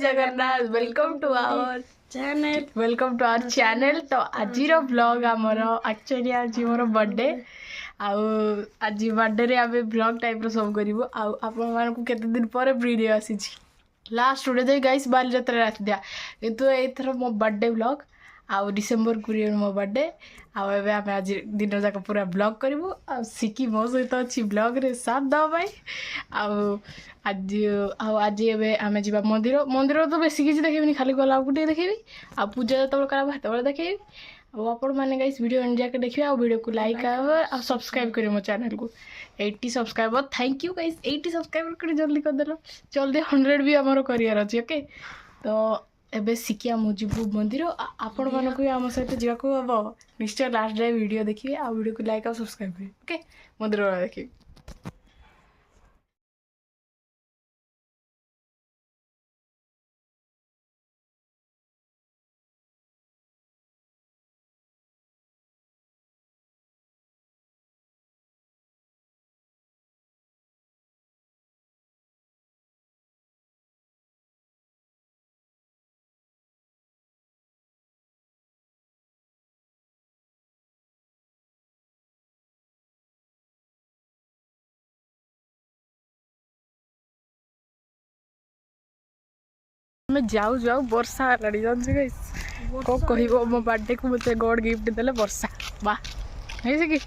Jagannath welcome to our channel तो आज blog आमर एक्चुअली आज मोर बर्थडे आज बर्थडे रे आम ब्लॉग टाइप सब करूँ आपको केते दिन पर वीडियो आसी लास्ट वीडियो गाइस बालीजात्रा राति दिया किंतु एथर मो बर्थडे ब्लॉग आउ डिसेम्बर 20 मो बर्थडे आम आज दिन जाक पूरा ब्लॉग करूँ सिकी मो सहित अच्छी ब्लॉग रे साथ दवाई आज आम जा मंदिर मंदिर तो बेसी किसी देखेबी खाली गला गोटे देखेबी आ पूजा जो करा सेत देखेबी आपण मैंने गाइस वीडियो एंड जाके देखिए आ वीडियो को लाइक आ सब्सक्राइब करिए मो चैनल को 80 subscriber thank you guys 80 subscriber कर जल्दी कर देलो जल्दी 100 भी आमर करियर अछि ओके तो एबे सिकिया मु जीवु मंदिर आपण मानको भी आम सहित जाको अब निश्चय लास्ट डे वीडियो देखिए आ वीडियो को लाइक आ सब्सक्राइब करिए ओके मंदिर वाला देखिए मैं जाऊ जाऊ वर्षा आलाड़ी जानछु गाइस को कहबो मो बर्थडे को मते गॉड गिफ्ट देले वर्षा वाह है कि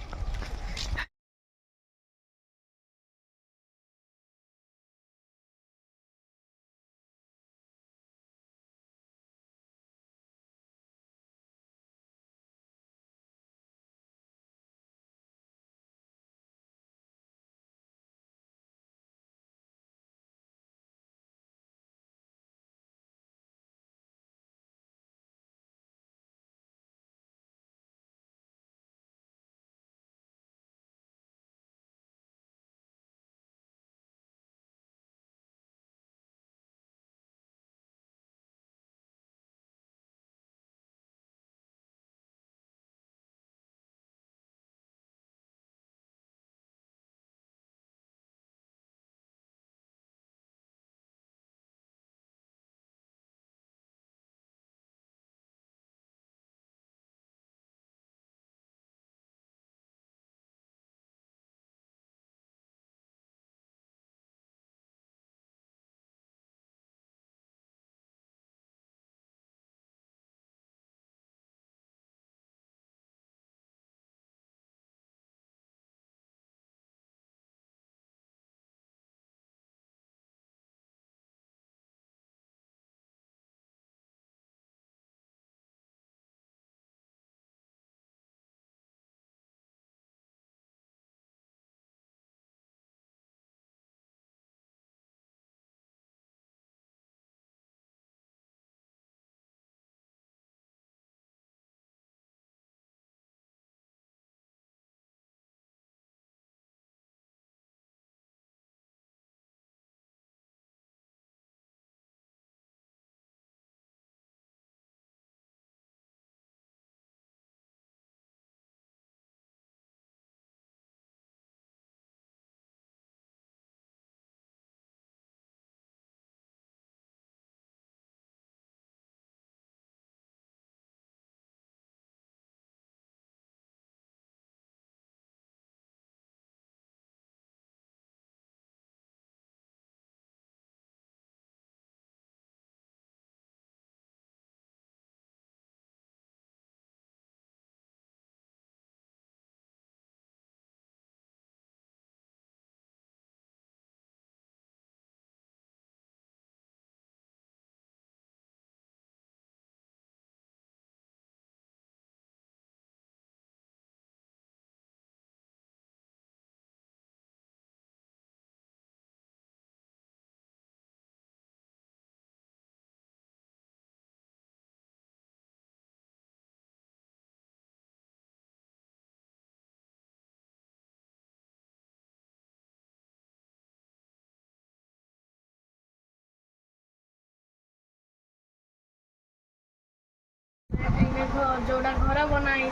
जोड़ा घर बनाई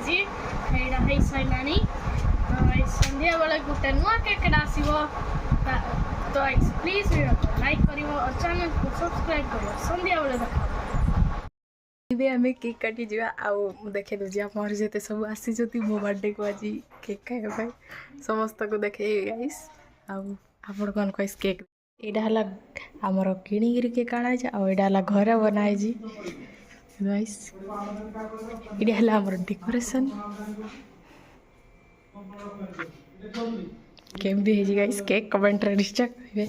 सारा ସନ୍ଧ୍ୟା ବେଳେ ଗୋଟେ ନୂଆ କେକ୍ଟା ଆସିବ ତ ପ୍ଲିଜ୍ ଲାଇକ୍ କରିବ ଆଉ ଚ୍ୟାନେଲ୍କୁ ସବସ୍କ୍ରାଇବ୍ କରିବ ସନ୍ଧ୍ୟା ବେଳେ ଦେଖା ଏବେ ଆମେ କେକ୍ କାଟିଯିବା ଆଉ ମୁଁ ଦେଖେଇ ଦେଉଛି ଆମର ଯେତେ ସବୁ ଆସିଛନ୍ତି ମୋ ବାର୍ଥଡେକୁ ଆଜି କେକ୍ ଖାଇବା ପାଇଁ ସମସ୍ତଙ୍କୁ ଦେଖେଇବି ଗାଇସ୍ ଆଉ ଆପଣ କ'ଣ କହିସ୍ କେକ୍ ଏଇଟା ହେଲା ଆମର କିଣିକିରି କେକ୍ ଆଣାହେଇଛି ଆଉ ଏଇଟା ହେଲା ଘରେ ବନା ହେଇଛି ଗାଇସ୍ ଏଇଟା ହେଲା ଆମର ଡେକୋରେସନ୍ କେମିତି ହେଇଛି ଗାଇସ୍ କେକ୍ କମେଣ୍ଟରେ ନିଶ୍ଚୟ କହିବେ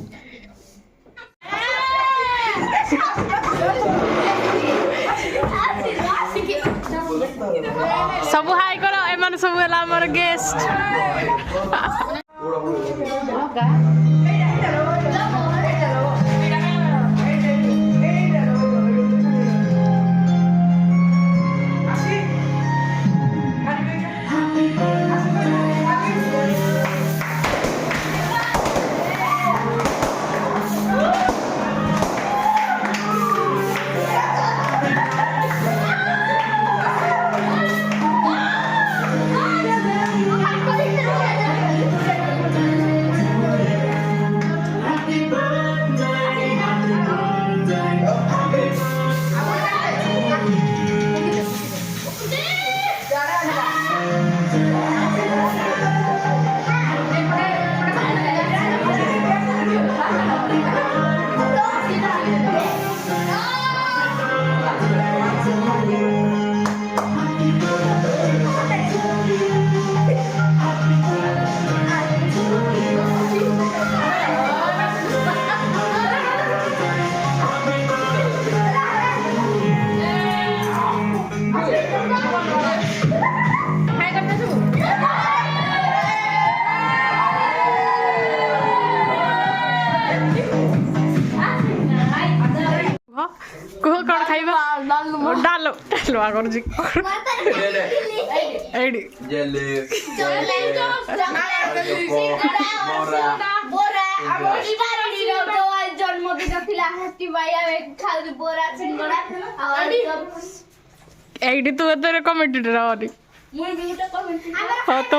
ସବୁ ହାଇ କର ଏମାନେ ସବୁ ହେଲା ଆମର ଗେଷ୍ଟ କୁହ କ'ଣ ଖାଇବା ଡାଲ ଡାଲମା କରୁଛି ଏଇଠି ଏଇଠି ତୁ ଏତେ କମେଣ୍ଟରେ ରହନି ହଁ ତ